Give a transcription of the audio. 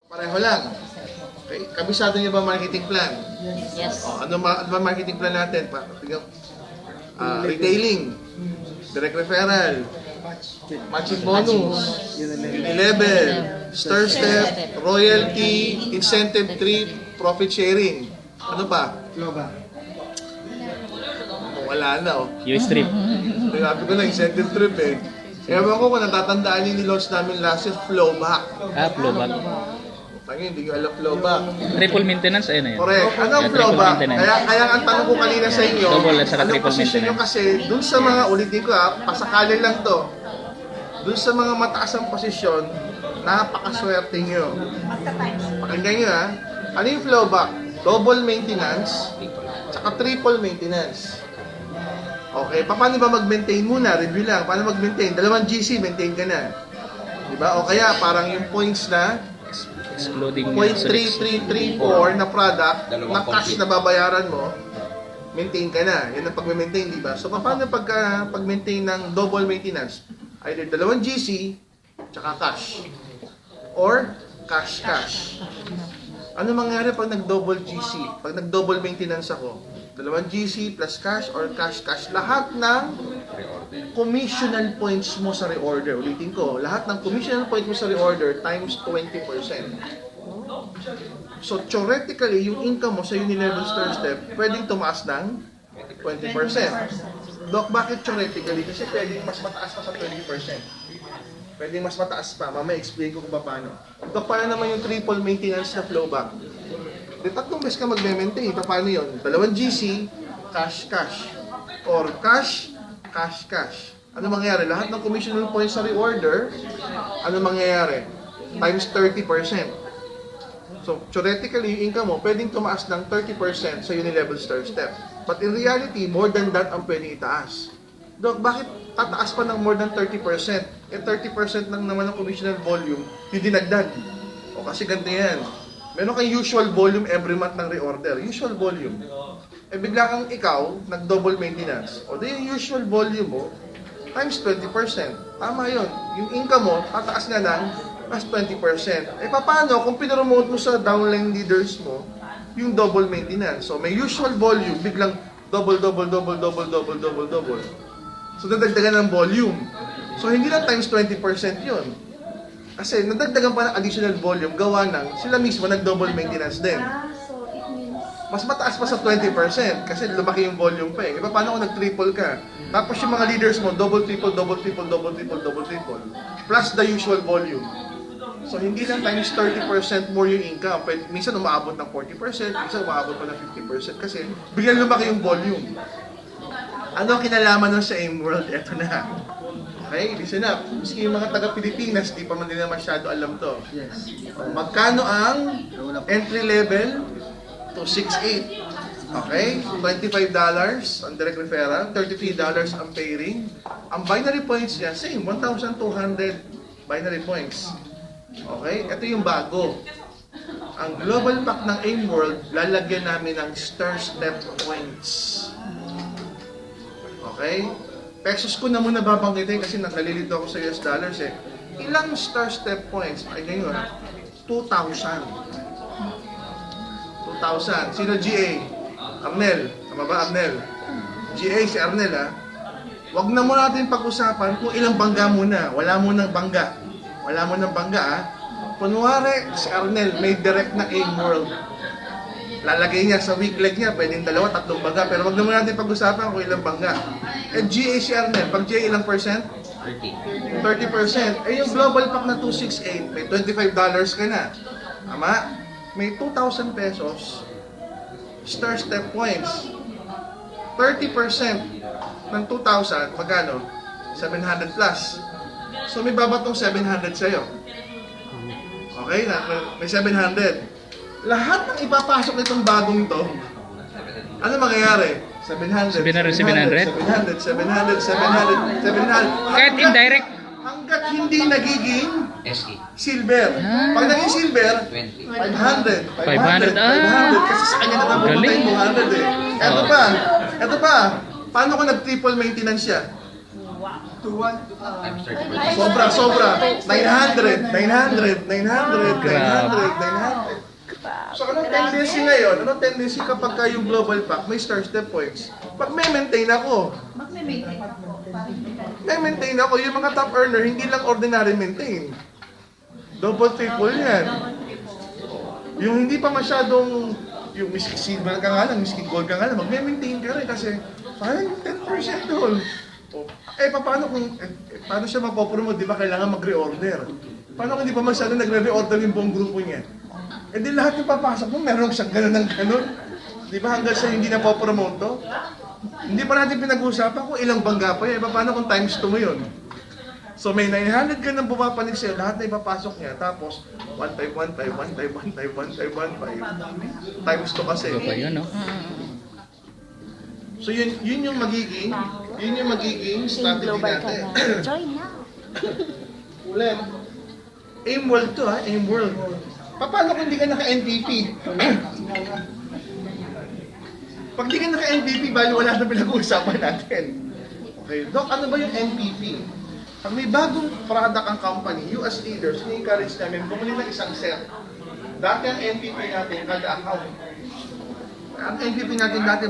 Pareho lang. Okay? Kabisado niyo ba marketing plan? Yes. Ano ba marketing plan natin? Retailing, direct referral, matching bonus, unilevel, star step, royalty, incentive trip, profit sharing. Ano pa? Wala na US trip. Sinabi ko na incentive trip eh. Ewan ko kung natatandaan niyo ni-launch namin last year, flowback. Flowback. Tangin, hindi ko alam flowback. Triple maintenance, ayun na yun. Correct. Anong Triple flowback? maintenance. Kaya ang tanong ko kanina sa inyo, Double at saka anong triple position nyo maintenance. kasi dun sa mga, ulitin ko pasakali lang to. Dun sa mga mataas ang posisyon, napakaswerte nyo. Pakinggan nyo ano yung flowback? Double maintenance, tsaka triple maintenance. Okay, paano ba mag-maintain muna? Review lang. Paano mag-maintain? 2 GC, maintain ka na. Diba? O kaya parang yung points na Excluding 0.3334 na product na cash na babayaran mo, maintain ka na. Yan ang pag-maintain, di ba? So, paano pag-maintain ng double maintenance? Either 2 GC, tsaka cash. Or cash. Ano mangyari pag nag-double GC? Pag nag-double maintenance ako, 2 GC plus cash or cash. Lahat ng commissional points mo sa reorder. Ulitin ko, lahat ng commissional points mo sa reorder times 20%. So, theoretically, yung income mo sa Unilevel Star Step, pwedeng tumaas ng 20%. Doc, bakit theoretically? Kasi pwedeng mas mataas pa sa 20%. Pwedeng mas mataas pa. Mamaya explain ko kung paano. Doc, paano naman yung triple maintenance na flowback? Di 3 beses ka mag-maintain. Paano yun? 2 GC, cash. Or cash. Ano mangyayari? Lahat ng commissional points sa reorder, ano mangyayari? Times 30%. So, theoretically, yung income mo, pwedeng tumaas ng 30% sa Unilevel Star Step. But in reality, more than that ang pwedeng itaas. Doc, bakit tataas pa ng more than 30%? 30% lang naman ng commissional volume, yung dinagdag. O kasi ganito yan. Meron kang usual volume every month ng reorder. Usual volume. Bigla kang ikaw, nag-double maintenance. O di yung usual volume mo, times 20%. Tama yun. Yung income mo, tataas nga ng mas 20%. Paano kung pinromote mo sa downline leaders mo, yung double maintenance? So may usual volume, biglang double. So nadagdagan ng volume. So hindi lang times 20% yun. Kasi nadagdagan pa ng additional volume, gawa ng sila mismo nag-double maintenance din. So it means Mas mataas pa sa 20% kasi lumaki yung volume pa eh. Paano kung nag-triple ka? Tapos yung mga leaders mo, double, triple, plus the usual volume. So hindi lang times 30% more yung income. Minsan umaabot ng 40%, minsan umaabot pa ng 50% kasi biglang lumaki yung volume. Ano ang kinalaman nun sa AIM World? Eto na. Okay, listen up. Miski yung mga taga-Pilipinas, di pa man nila masyado alam to. Yes. Magkano ang entry level to 6.8? Okay, $25 ang direct referral, $33 ang pay ring. Ang binary points niya, same, 1,200 binary points. Okay, ito yung bago. Ang global pack ng AIM World, lalagyan namin ng Star Step points. Okay? Pesos ko na muna babanggitin kasi nalilito ako sa US dollars eh. Ilang Star Step points? Ay ngayon, 2,000. 2,000. Sino GA? Arnel. Tama ba, Arnel? GA si Arnel ha. Huwag na muna natin pag-usapan kung ilang bangga muna. Wala munang bangga. Ha. Kunwari, si Arnel may direct na AIM World. Lalagay niya sa weak leg niya, pwedeng 2, 3 bangga. Pero wag naman natin pag-usapan kung ilang bangga. GA si Arnel, pag GA ilang percent? 30%. Yung global pack na 268, may $25 ka na. Tama? May 2,000 pesos Star Step points. 30% ng 2,000, magkano? 700 plus. So may babatong 700 sa'yo. Okay? May 700. Lahat ng ipapasok nitong bagong to, ano mangyayari? 700. Kahit indirect. Hanggat hindi nagiging silver. Pag naging silver, 500. 500. Kasi sa kanya na napupunta yung 200 eh. Ito pa. Paano kung nag-triple maintenance siya? Sobra. 900. So anong tendency ngayon? Anong tendency kapag yung global pack may star step points? Pag may maintain ako. Yung mga top earner, hindi lang ordinary maintain. Double, triple yan. Yung hindi pa masyadong, yung miski silver ka nga lang, miski gold ka nga lang, mag-maintain ka rin kasi parang 10% doon. Paano siya mapopromote? Di ba kailangan mag-reorder? Paano kung hindi pa masyado nagre-reorder yung buong grupo niya? Eh di lahat yung papasok mo, meron siyang gano'n ng gano'n. Di ba hanggang siya hindi na po-promote to? Hindi pa natin pinag-uusapan kung ilang bangga pa yan. Paano kung times 2 mo yun? So may 900 ka nang bumapanig sa'yo, lahat na ipapasok niya. Tapos 1 time, 1 time, 1 time, 1 time, 1 time, 1 time. Times 2 kasi. Ito pa yun, no? So yun yung magiging strategy Global ka natin. na. Join na. Ulit. Aim world to ha, aim world. Paano kung hindi ka naka-NPP? Pag di ka naka-NPP, bali wala na pinag-uusapan natin. Okay, Doc, ano ba yung NPP? Pag may bagong product ang company, you as leaders, ni-encourage namin, bumili ng isang set. Dati ang NPP natin, kada account. Ang NPP natin dati,